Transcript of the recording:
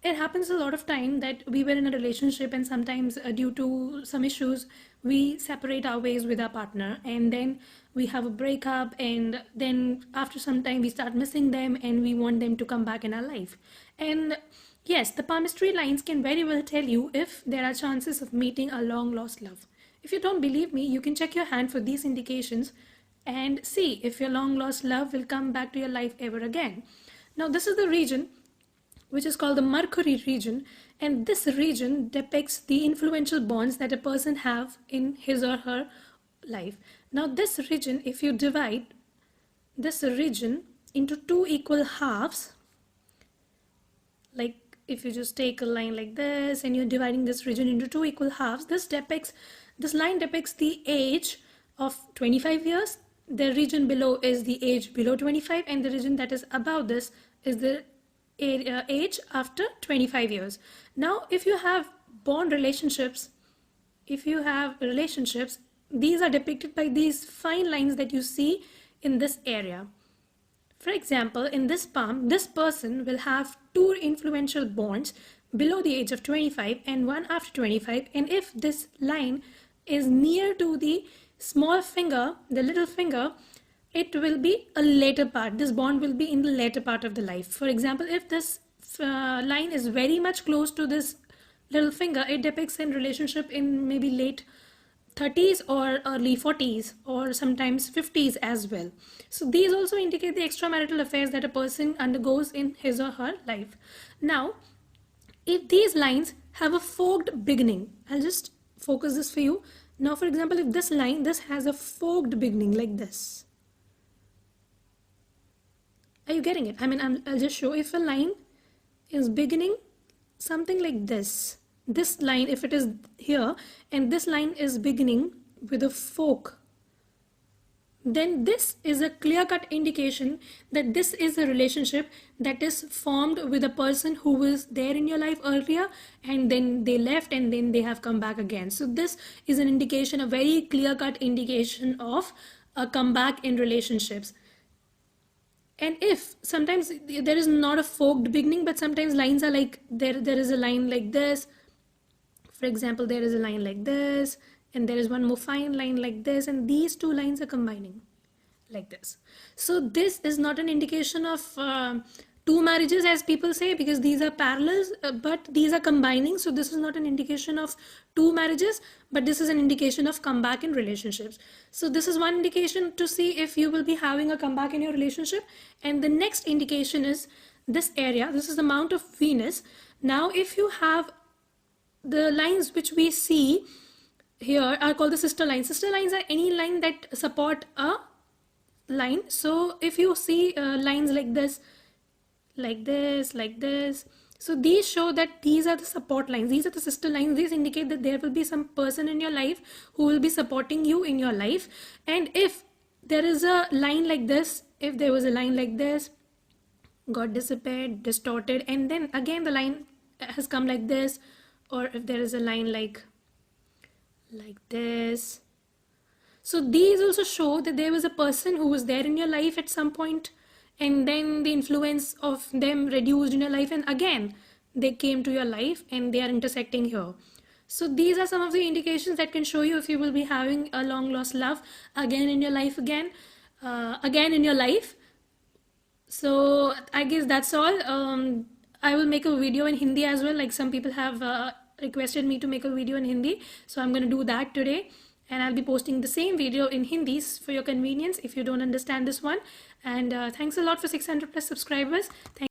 it happens a lot of time that we were in a relationship, and sometimes due to some issues we separate our ways with our partner, and then we have a breakup, and then after some time we start missing them and we want them to come back in our life. And yes, the palmistry lines can very well tell you if there are chances of meeting a long lost love. If you don't believe me, you can check your hand for these indications and see if your long lost love will come back to your life ever again. Now, this is the region which is called the Mercury region, and this region depicts the influential bonds that a person have in his or her life. Now, this region, if you divide this region into two equal halves, like if you just take a line like this and you're dividing this region into two equal halves, this line depicts the age of 25 years. The region below is the age below 25, and the region that is above this is the age after 25 years. Now, if you have relationships, these are depicted by these fine lines that you see in this area. For example, in this palm, this person will have two influential bonds below the age of 25 and one after 25. And if this line is near to the small finger, the little finger, it will be a later part. This bond will be in the later part of the life. For example, if this line is very much close to this little finger, it depicts a relationship in maybe late 30s or early 40s or sometimes 50s as well. So these also indicate the extramarital affairs that a person undergoes in his or her life. Now, if these lines have a forked beginning, I'll just focus this for you. Now, for example, if this has a forked beginning like this. Are you getting it? I mean, I'll just show. If a line is beginning something like this line, if it is here and this line is beginning with a fork, then this is a clear-cut indication that this is a relationship that is formed with a person who was there in your life earlier and then they left and then they have come back again. So this is an indication, a very clear-cut indication of a comeback in relationships. And if sometimes there is not a forked beginning, but sometimes lines are like there is a line like this. For example, there is a line like this, and there is one more fine line like this, and these two lines are combining like this. So this is not an indication of two marriages, as people say, because these are parallels, but these are combining. So this is not an indication of two marriages, but this is an indication of comeback in relationships. So this is one indication to see if you will be having a comeback in your relationship. And the next indication is this area. This is the Mount of Venus. Now, if you have the lines which we see here are called the sister lines. Sister lines are any line that support a line. So if you see lines like this, like this, like this, so these show that these are the support lines. These are the sister lines. These indicate that there will be some person in your life who will be supporting you in your life. And if there is a line like this, if there was a line like this, got disappeared, distorted, and then again the line has come like this, or if there is a line like this. So these also show that there was a person who was there in your life at some point, and then the influence of them reduced in your life, and again they came to your life and they are intersecting here. So these are some of the indications that can show you if you will be having a long lost love again in your life, again in your life. So I guess that's all. I will make a video in Hindi as well. Like some people have requested me to make a video in Hindi, so I'm going to do that today, and I'll be posting the same video in Hindi for your convenience if you don't understand this one. And thanks a lot for 600+ subscribers.